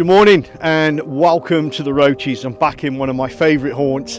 Good morning and welcome to the Roaches. I'm back in one of my favourite haunts.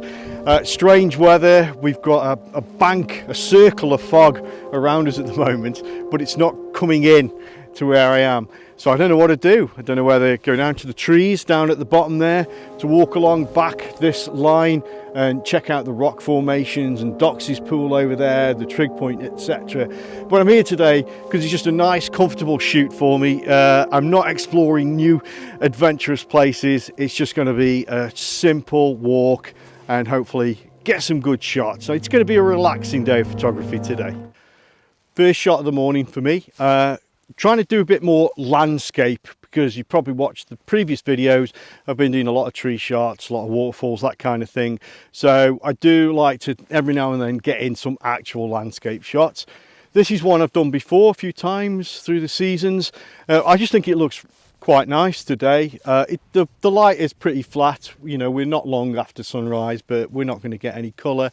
Strange weather, we've got a bank, a circle of fog around us at the moment, but it's not coming in to where I am. So I don't know what to do. I don't know whether to go down to the trees down at the bottom there, to walk along back this line and check out the rock formations and Doxy's pool over there, the trig point, etc. But I'm here today because it's just a nice comfortable shoot for me. I'm not exploring new adventurous places. It's just going to be a simple walk and hopefully get some good shots. So it's going to be a relaxing day of photography today. First shot of the morning for me. Trying to do a bit more landscape because you probably watched the previous videos. I've been doing a lot of tree shots, a lot of waterfalls, that kind of thing. So I do like to every now and then get in some actual landscape shots. This is one I've done before a few times through the seasons. I just think it looks quite nice today. The light is pretty flat. You know, we're not long after sunrise, but we're not going to get any colour.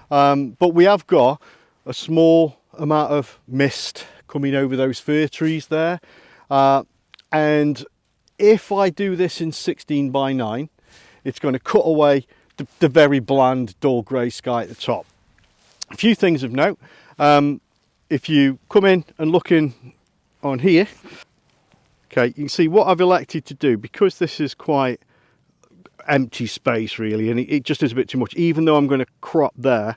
But we have got a small amount of mist coming over those fir trees there, and if I do this in 16:9, it's going to cut away the very bland dull grey sky at the top. A few things of note. If you come in and look in on here, okay, you can see what I've elected to do, because this is quite empty space really, and it just is a bit too much. Even though I'm going to crop there,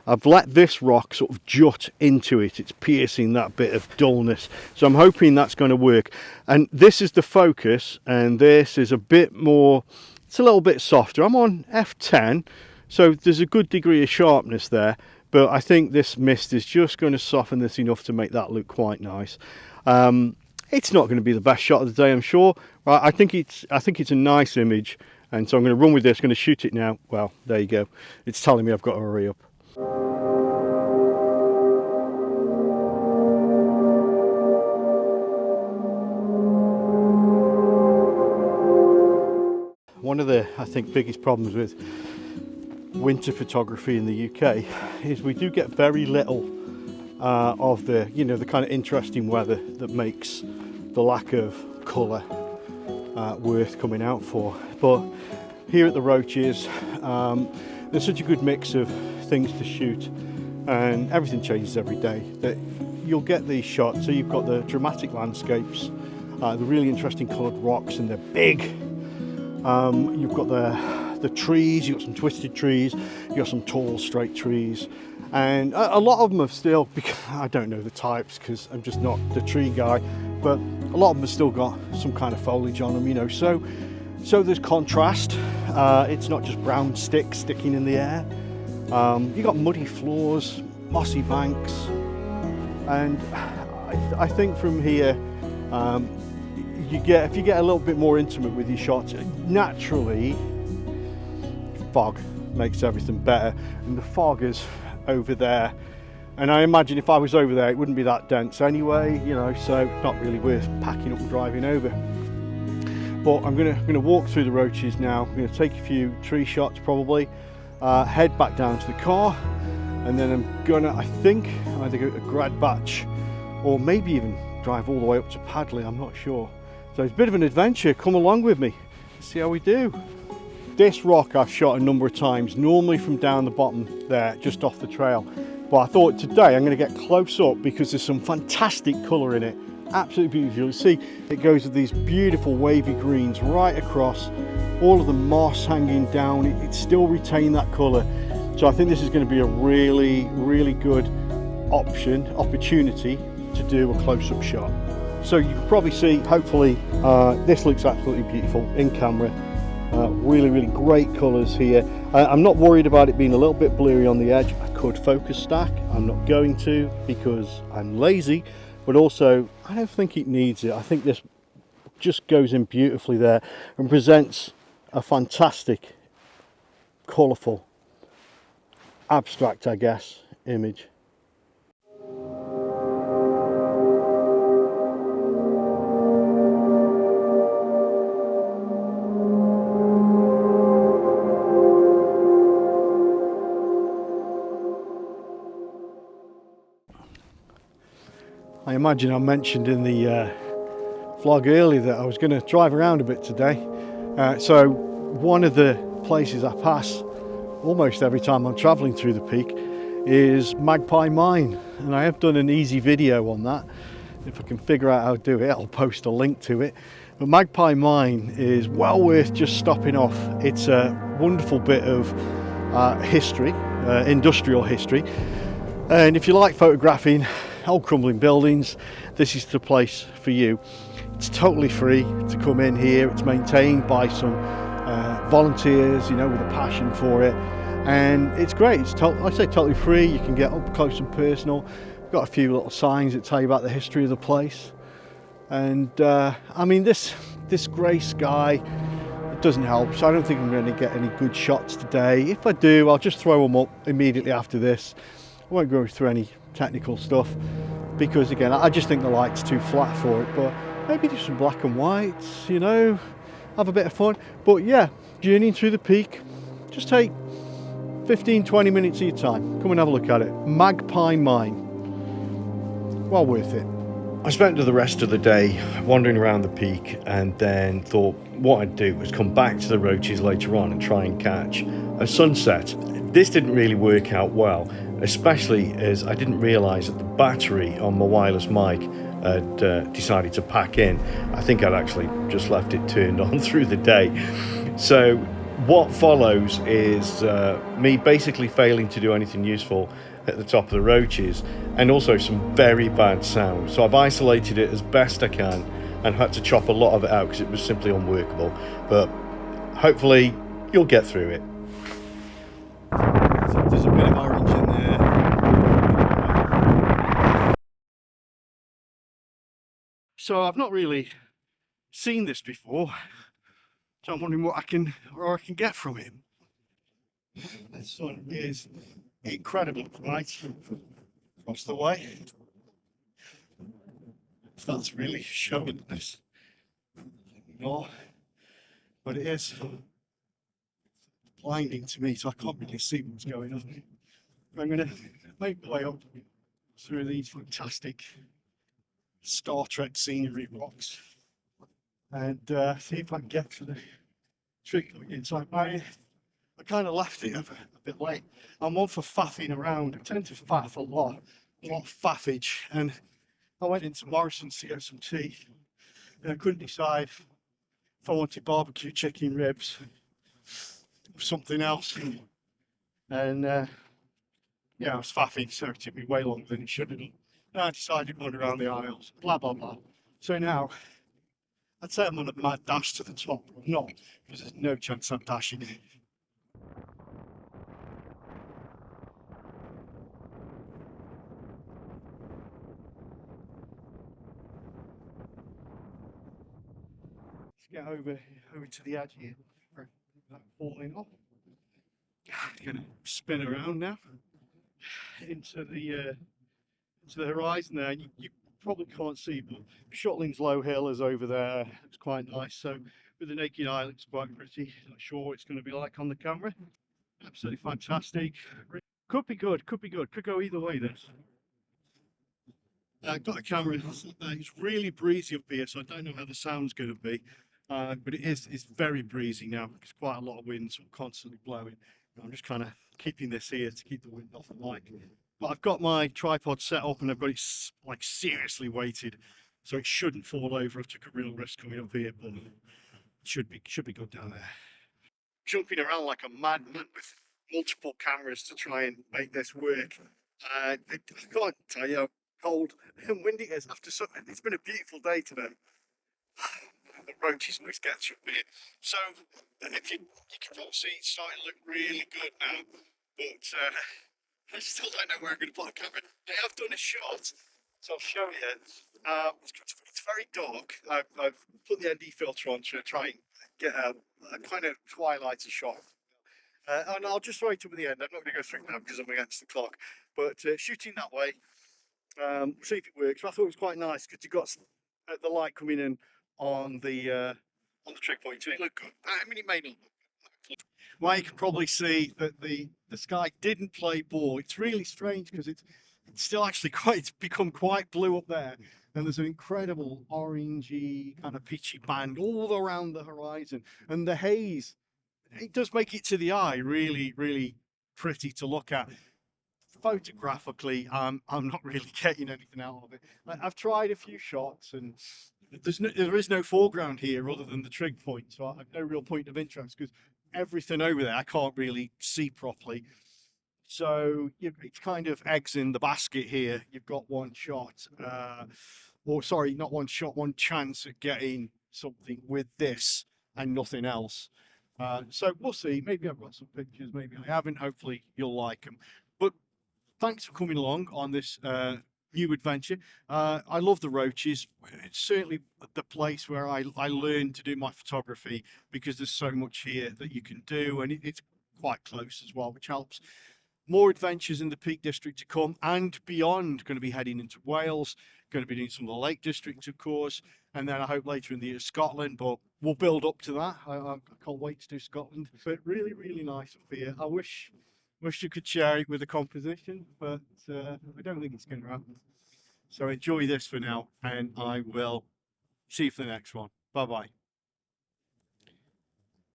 I've let this rock sort of jut into it. It's piercing that bit of dullness. So I'm hoping that's going to work. And this is the focus, and this is a bit more, it's a little bit softer. I'm on f10, so there's a good degree of sharpness there. But I think this mist is just going to soften this enough to make that look quite nice. It's not going to be the best shot of the day, I'm sure. I think it's a nice image. And so I'm going to run with this, going to shoot it now. Well, there you go. It's telling me I've got to hurry up. One of the, I think, biggest problems with winter photography in the UK is we do get very little of the, you know, the kind of interesting weather that makes the lack of colour worth coming out for. But here at the Roaches, there's such a good mix of things to shoot, and everything changes every day, that you'll get these shots. So you've got the dramatic landscapes, the really interesting coloured rocks, and they're big. You've got the trees, you've got some twisted trees, you've got some tall straight trees, and a lot of them have still, because I don't know the types because I'm just not the tree guy, but a lot of them have still got some kind of foliage on them, you know, so there's contrast. It's not just brown sticks sticking in the air. You've got muddy floors, mossy banks, and I think from here, if you get a little bit more intimate with your shots, naturally fog makes everything better, and the fog is over there, and I imagine if I was over there it wouldn't be that dense anyway, you know, so not really worth packing up and driving over. But I'm gonna walk through the Roaches now. I'm gonna take a few tree shots probably, head back down to the car, and then I'm gonna, I think, either go to Gradbatch or maybe even drive all the way up to Padley, I'm not sure. So it's a bit of an adventure, come along with me, see how we do. This rock I've shot a number of times, normally from down the bottom there, just off the trail. But I thought today I'm going to get close up because there's some fantastic colour in it. Absolutely beautiful. You'll see it goes with these beautiful wavy greens right across, all of the moss hanging down. It still retained that colour. So I think this is going to be a really, really good opportunity to do a close-up shot. So you can probably see, hopefully, this looks absolutely beautiful in camera. Really, really great colours here. I'm not worried about it being a little bit blurry on the edge. I could focus stack. I'm not going to because I'm lazy, but also I don't think it needs it. I think this just goes in beautifully there and presents a fantastic, colourful, abstract, I guess, image. I imagine I mentioned in the vlog earlier that I was going to drive around a bit today. So one of the places I pass almost every time I'm traveling through the peak is Magpie Mine, and I have done an easy video on that. If I can figure out how to do it, I'll post a link to it. But Magpie Mine is well worth just stopping off. It's a wonderful bit of history, industrial history, and if you like photographing old crumbling buildings, this is the place for you. It's totally free to come in here. It's maintained by some volunteers, you know, with a passion for it, and it's great. It's I say totally free. You can get up close and personal. We've got a few little signs that tell you about the history of the place, and I mean, this grey sky, it doesn't help, so I don't think I'm going to get any good shots today. If I do, I'll just throw them up immediately after this. I won't go through any technical stuff because, again, I just think the light's too flat for it, but maybe do some black and whites, you know, have a bit of fun. But yeah, journeying through the peak, just take 15-20 minutes of your time. Come and have a look at it. Magpie Mine, well worth it. I spent the rest of the day wandering around the peak, and then thought what I'd do was come back to the Roaches later on and try and catch a sunset. This didn't really work out well, especially as I didn't realise that the battery on my wireless mic had decided to pack in. I think I'd actually just left it turned on through the day. So what follows is me basically failing to do anything useful at the top of the Roaches, and also some very bad sound. So I've isolated it as best I can and had to chop a lot of it out because it was simply unworkable. But hopefully you'll get through it. So there's a bit of orange in there. So I've not really seen this before, so I'm wondering what I can get from it. The sun is incredibly bright across the way. That's really showing this. No, but it is blinding to me, so I can't really see what's going on. I'm going to make my way up through these fantastic Star Trek scenery rocks and see if I can get to the trick inside. I kind of left it a bit late. I'm one for faffing around. I tend to faff a lot of faffage, and I went into Morrison's to get some tea, and I couldn't decide if I wanted barbecue chicken ribs or something else. And yeah, I was faffing, so it took me way longer than it should have done. And I decided to run around the aisles, blah blah blah. So now I'd say I'm on a mad dash to the top, but I'm not, because there's no chance I'm dashing it. Let's get over to the edge here. Falling off. Gonna spin around now into the horizon there. You probably can't see, but Shotling's Low Hill is over there. It's quite nice. So with the naked eye, it looks quite pretty. Not sure what it's going to be like on the camera. Absolutely fantastic. Could be good. Could be good. Could go either way. This. I've got a camera. It's really breezy up here, so I don't know how the sound's going to be. But it's very breezy now. There's quite a lot of wind, so I'm constantly blowing. I'm just kind of keeping this here to keep the wind off the mic. But I've got my tripod set up and I've got it like seriously weighted, so it shouldn't fall over. I took a real risk coming up here, but it should be good down there. Jumping around like a madman with multiple cameras to try and make this work. I can't tell you how cold and windy it is after something. It's been a beautiful day today. The Roaches always gets you a bit. So if you can probably see it's starting to look really good now, but I still don't know where I'm going to put a camera. I have done a shot, so I'll show you. It's very dark. I've put the ND filter on to try and get a kind of twilighty shot. And I'll just throw it up at the end. I'm not going to go through it now because I'm against the clock. But shooting that way, see if it works. But I thought it was quite nice because you got the light coming in on the trick point too. It looked good. I mean, it may not look good. Well, you can probably see that the sky didn't play ball. It's really strange because it's still actually it's become quite blue up there, and there's an incredible orangey kind of pitchy band all around the horizon, and the haze, it does make it to the eye really, really pretty to look at. Photographically, I'm not really getting anything out of it. I've tried a few shots, and there is no foreground here other than the trig point, so I have no real point of interest because everything over there I can't really see properly. So it's kind of eggs in the basket here. You've got one shot, or sorry, not one shot, one chance at getting something with this and nothing else. So we'll see. Maybe I've got some pictures, maybe I haven't. Hopefully you'll like them. But thanks for coming along on this new adventure. I love the Roaches. It's certainly the place where I learned to do my photography because there's so much here that you can do, and it's quite close as well, which helps. More adventures in the Peak District to come and beyond. Going to be heading into Wales, going to be doing some of the Lake District, of course, and then I hope later in the year Scotland, but we'll build up to that. I can't wait to do Scotland. But really, really nice up here. I wish you could share it with the composition, but I don't think it's going to happen. So enjoy this for now, and I will see you for the next one. Bye bye.